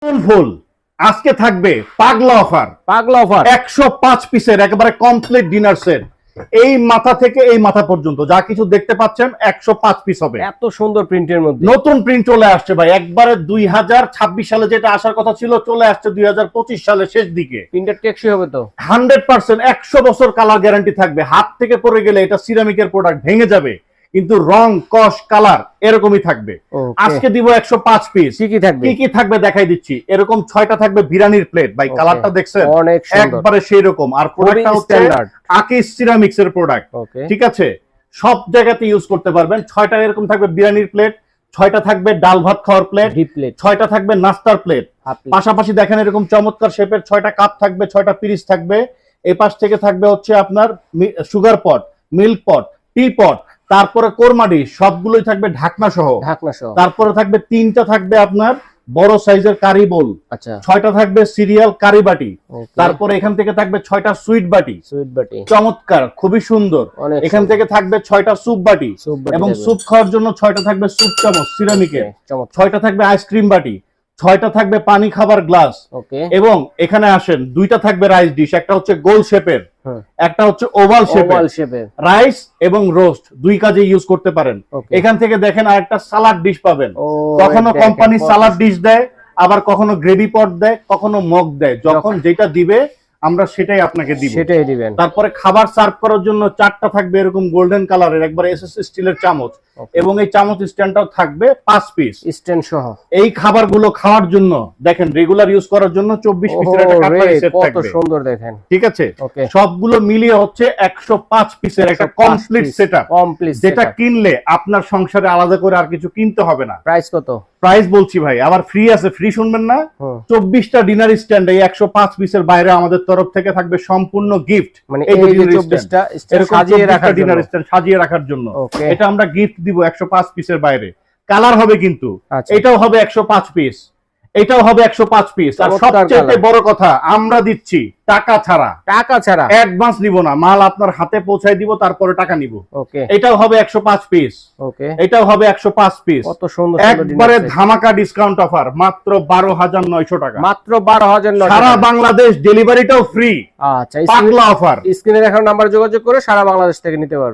ফুল আজকে থাকবে পাগলা অফার। 105 পিসের একেবারে কমপ্লিট ডিনার সেট। এই মাথা থেকে এই মাথা পর্যন্ত যা কিছু দেখতে পাচ্ছেন 105 পিস হবে। এত সুন্দর প্রিন্টের মধ্যে নতুন প্রিন্ট চলে আসছে ভাই, একবারে 2026 সালে যেটা আসার কথা ছিল চলে আসছে 2025 সালের শেষ দিকে। প্রিন্টার টেকসই হবে তো 100%, 100 বছর কালার গ্যারান্টি থাকবে। হাত থেকে পড়ে গেলে এটা সিরামিকের প্রোডাক্ট, ভেঙে যাবে, কিন্তু রং কস কালার এরকমই থাকবে। আজকে দিব 105 পিস। কি কি থাকবে দেখাই দিচ্ছি। এরকম 6টা থাকবে বিরিয়ানির প্লেট, ভাই কালারটা দেখছেন একবারে সেই রকম। আর প্রোডাক্টটা হচ্ছে আকিস সিরামিক্স এর প্রোডাক্ট, ঠিক আছে? সব জায়গাতে ইউজ করতে পারবেন। 6টা এরকম থাকবে বিরিয়ানির প্লেট, 6টা থাকবে ডাল ভাত খাওয়ার প্লেট, 6টা থাকবে নাস্তার প্লেট। পাশাপাশি দেখেন এরকম চমৎকার শেপের 6টা কাপ থাকবে, 6টা পিরিচ থাকবে। এই পাশ থেকে থাকবে হচ্ছে আপনার সুগার পট, মিল্ক পট, টি পট, তারপরে কোরমাডি, সবগুলোই থাকবে ঢাকনা সহ। তারপরে থাকবে 3টা থাকবে আপনার বড় সাইজের কারি বোল, 6টা থাকবে সিরিয়াল কারি বাটি। তারপরে এখান থেকে থাকবে 6টা সুইট বাটি, চমৎকার খুবই সুন্দর। এখান থেকে থাকবে 6টা স্যুপ বাটি, এবং স্যুপ খাওয়ার জন্য 6টা থাকবে স্যুপ চামচ সিরামিকের, 6টা থাকবে আইসক্রিম বাটি, 6টা থাকবে পানি খাবার গ্লাস, এবং এখানে আসেন 2টা থাকবে রাইস ডিশ। একটা হচ্ছে গোল শেপের, একটা হচ্ছে ওভাল শেপের। রাইস এবং রোস্ট দুই কাজে ইউজ করতে পারেন। এখান থেকে দেখেন আরেকটা সালাড ডিশ পাবেন। কখনো কোম্পানি সালাড ডিশ দেয়, আবার কখনো গ্রেভি পট দেয়, কখনো মগ দেয়। যখন যেটা দিবে আমরা সেটাই আপনাকে দিব, সেটাই দিবেন। তারপরে খাবার সার্ভ করার জন্য 4টা থাকবে এরকম গোল্ডেন কালারের একবার এসএস স্টিলের চামচ, এবং এই চামচ স্ট্যান্ডটাও থাকবে 5 পিস স্ট্যান্ড সহ। এই খাবারগুলো খাওয়ার জন্য দেখেন রেগুলার ইউজ করার জন্য 24 পিসের একটা কাটলারি সেট থাকবে। কত সুন্দর দেখেন, ঠিক আছে? সবগুলো মিলিয়ে হচ্ছে 105 পিসের একটা কমপ্লিট সেটআপ, যেটা কিনলে আপনার সংসারে আলাদা করে আর কিছু কিনতে হবে না। প্রাইস কত? প্রাইস বলছি ভাই, আবার ফ্রি আছে। ফ্রি শুনবেন না? 24টা ডিনার স্ট্যান্ড এই 105 পিসের বাইরে আমাদের তরফ থেকে থাকবে সম্পূর্ণ গিফট। মানে এই 24টা সাজিয়ে রাখার ডিনার স্ট্যান্ড সাজিয়ে রাখার জন্য এটা আমরা গিফট দিব 105 পিসের বাইরে। কালার হবে কিন্তু এটাও হবে 105 পিস, এটাও হবে 105 পিস। আর সবচেয়ে বড় কথা, আমরা দিচ্ছি টাকা ছাড়া। অ্যাডভান্স নিব না, মাল আপনার হাতে পৌঁছায় দিব, তারপরে টাকা নিব। এটাও হবে 105 পিস, এটাও হবে 105 পিস। কত সুন্দর একবারে ধামাকা ডিসকাউন্ট অফার, মাত্র 12,900 টাকা। মাত্র 12,900, সারা বাংলাদেশ ডেলিভারিটাও ফ্রি। আচ্ছা, পাগলা অফার। স্ক্রিনে দেখানো নাম্বার যোগাযোগ করে সারা বাংলাদেশ থেকে নিতে পারবেন।